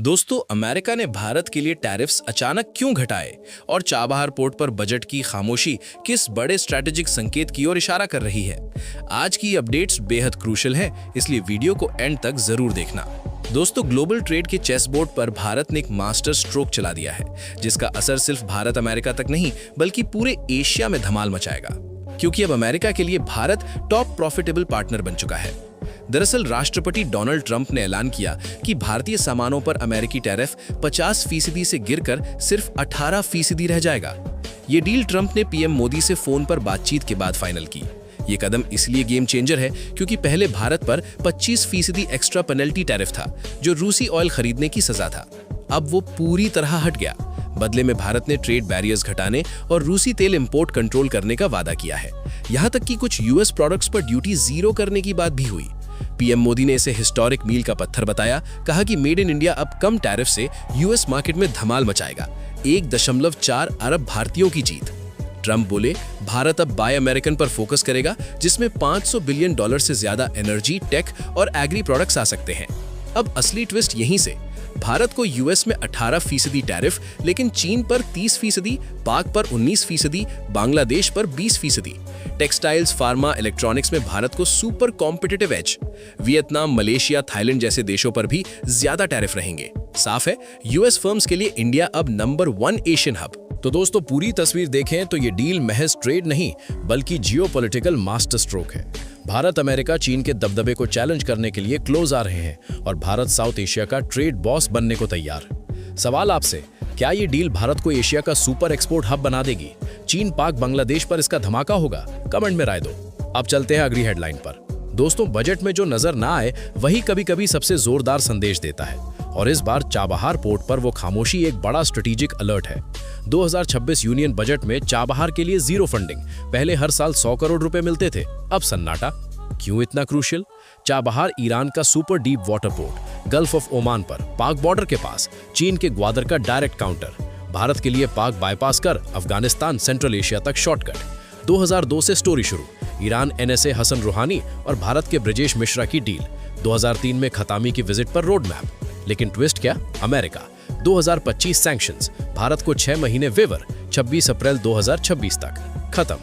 दोस्तों, अमेरिका ने भारत के लिए टैरिफ्स अचानक क्यों घटाए और चाबहार पोर्ट पर बजट की खामोशी किस बड़े स्ट्रैटेजिक संकेत की ओर इशारा कर रही है। आज की अपडेट्स बेहद क्रूशियल है, इसलिए वीडियो को एंड तक जरूर देखना। दोस्तों, ग्लोबल ट्रेड के चेस बोर्ड पर भारत ने एक मास्टर स्ट्रोक चला दिया है, जिसका असर सिर्फ भारत अमेरिका तक नहीं बल्कि पूरे एशिया में धमाल मचाएगा, क्योंकि अब अमेरिका के लिए भारत टॉप प्रॉफिटेबल पार्टनर बन चुका है। दरअसल राष्ट्रपति डोनाल्ड ट्रंप ने ऐलान किया कि भारतीय सामानों पर अमेरिकी टैरिफ 50% से गिरकर सिर्फ 18% रह जाएगा। ये डील ट्रंप ने पीएम मोदी से फोन पर बातचीत के बाद फाइनल की। ये कदम इसलिए गेम चेंजर है क्योंकि पहले भारत पर 25% एक्स्ट्रा पेनल्टी टैरिफ था, जो रूसी ऑयल खरीदने की सजा था। अब वो पूरी तरह हट गया। बदले में भारत ने ट्रेड बैरियर्स घटाने और रूसी तेल इंपोर्ट कंट्रोल करने का वादा किया है। यहाँ तक कि कुछ यूएस प्रोडक्ट्स पर ड्यूटी 0 करने की बात भी हुई। पीएम मोदी ने इसे हिस्टोरिक मील का पत्थर बताया, कहा कि मेड इन इंडिया अब कम टैरिफ से यूएस मार्केट में धमाल मचाएगा। 1.4 अरब भारतीयों की जीत। ट्रंप बोले, भारत अब बाय अमेरिकन पर फोकस करेगा, जिसमें $500 बिलियन से ज्यादा एनर्जी, टेक और एग्री प्रोडक्ट्स आ सकते हैं। अब असली ट्विस्ट यहीं से। भारत को यूएस में 18% टैरिफ, लेकिन चीन पर 30%, पाक पर 19%, बांग्लादेश पर 20%। टेक्सटाइल्स, फार्मा, इलेक्ट्रॉनिक्स में भारत को super competitive as. Vietnam, Malaysia, Thailand जैसे देशों पर भी ज्यादा टैरिफ रहेंगे। साफ है, यूएस फर्म्स के लिए इंडिया अब नंबर 1 एशियन हब। तो दोस्तों, पूरी तस्वीर देखें तो ये डील महज ट्रेड नहीं बल्कि जियोपॉलिटिकल मास्टर स्ट्रोक है। भारत अमेरिका चीन के दबदबे को चैलेंज करने के लिए क्लोज आ रहे हैं और भारत साउथ एशिया का ट्रेड बॉस बनने को तैयार। सवाल आपसे, क्या ये डील भारत को एशिया का सुपर एक्सपोर्ट हब बना देगी? चीन, पाक, बांग्लादेश पर इसका धमाका होगा? कमेंट में राय दो। अब चलते हैं अगली हेडलाइन पर। दोस्तों, बजट में जो नजर ना आए वही कभी कभी सबसे जोरदार संदेश देता है, और इस बार चाबहार पोर्ट पर वो खामोशी एक बड़ा स्ट्रेटेजिक अलर्ट है। 2026 यूनियन बजट में चाबहार के लिए 0 फंडिंग। पहले हर साल 100 करोड़ रुपए मिलते थे, अब सन्नाटा। क्यों इतना क्रूशियल? चाबहार ईरान का super deep water port, gulf of Oman पर, पाक बॉर्डर के पास, चीन के ग्वादर का डायरेक्ट काउंटर। भारत के लिए पाक बाईपास कर अफगानिस्तान, सेंट्रल एशिया तक शॉर्टकट। 2002 से स्टोरी शुरू। ईरान NSA हसन रूहानी और भारत के ब्रजेश मिश्रा की डील। 2003 में खतामी की विजिट पर रोड मैप। लेकिन ट्विस्ट क्या? अमेरिका। 2025 सैंक्शंस, भारत को 6 महीने वेवर, 26 अप्रैल 2026 तक। खत्म।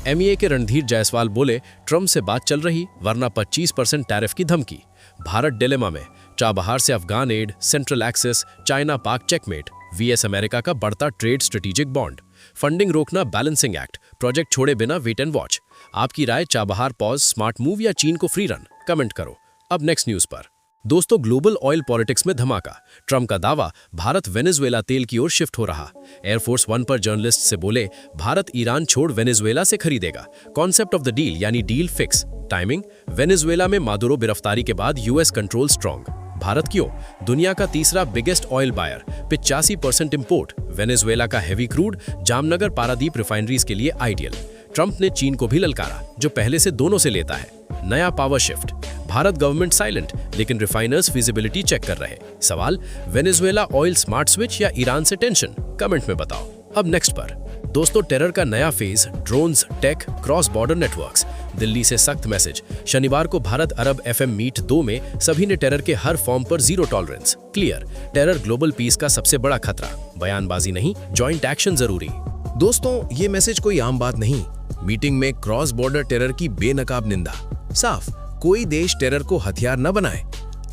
MEA के रणधीर जायसवाल बोले, ट्रंप से बात चल रही, वरना 25% टैरिफ की धमकी। भारत डिलेमा में। चाबहार से Afghan aid, central access, China Pak checkmate, VS America का बढ़ता ट्रेड स्ट्रेटेजिक बॉन्ड। फंडिंग रोकना, बैलेंसिंग एक्ट, प्रोजेक्ट छोड़े बिना वेट एंड वॉच। आपकी राय, चाबहार पॉज स्मार्ट मूव या चीन को फ्री रन? कमेंट करो। अब नेक्स्ट न्यूज पर। दोस्तों, ग्लोबल ऑयल पॉलिटिक्स में धमाका। ट्रंप का दावा, भारत वेनेजुएला तेल की ओर शिफ्ट हो रहा। एयरफोर्स 1 पर जर्नलिस्ट से बोले, भारत ईरान छोड़ वेनेजुएला से खरीदेगा। कॉन्सेप्ट ऑफ द डील यानी डील फिक्स। टाइमिंग, वेनेजुएला में मादुरो गिरफ्तारी के बाद यूएस कंट्रोल स्ट्रॉन्ग। भारत क्यों? दुनिया का तीसरा biggest oil buyer, 85% import. Venezuela का heavy crude Jamnagar Paradip refineries के लिए आइडियल। ट्रंप ने चीन को भी ललकारा, जो पहले से दोनों से लेता है। नया power shift, Bharat government silent, लेकिन रिफाइनर्स फिजिबिलिटी चेक कर रहे। सवाल, वेनेजुएला ऑयल स्मार्ट स्विच या ईरान से टेंशन? कमेंट में बताओ। अब नेक्स्ट पर। दोस्तों, टेरर का नया phase, drones, tech, cross border networks. Delhi से सख्त मैसेज। शनिवार को भारत अरब FM मीट 2 में सभी ने टेरर के हर फॉर्म पर 0 tolerance. Clear, terror global piece का सबसे बड़ा खतरा। बयानबाजी नहीं, जॉइंट एक्शन जरूरी। दोस्तों, ये मैसेज कोई आम बात नहीं। मीटिंग में क्रॉस बॉर्डर टेरर की बेनकाब निंदा। साफ, कोई देश टेरर को हथियार न बनाए।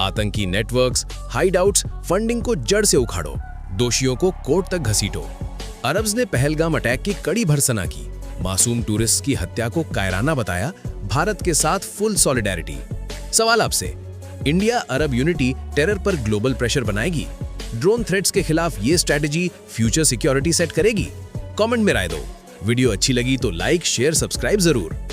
आतंकी नेटवर्क्स, हाइडआउट्स, फंडिंग को जड़ से उखाड़ो। दोषियों को कोर्ट तक घसीटो। अरब्स ने पहलगाम अटैक की कड़ी भर्त्सना की। मासूम टूरिस्ट की हत्या को कायराना बताया। भारत के साथ फुल सॉलिडेरिटी। सवाल आपसे, इंडिया अरब यूनिटी टेरर पर ग्लोबल प्रेशर बनाएगी? ड्रोन थ्रेट्स के खिलाफ ये स्ट्रेटेजी फ्यूचर सिक्योरिटी सेट करेगी? कमेंट में राय दो। वीडियो अच्छी लगी तो लाइक, शेयर, सब्सक्राइब जरूर।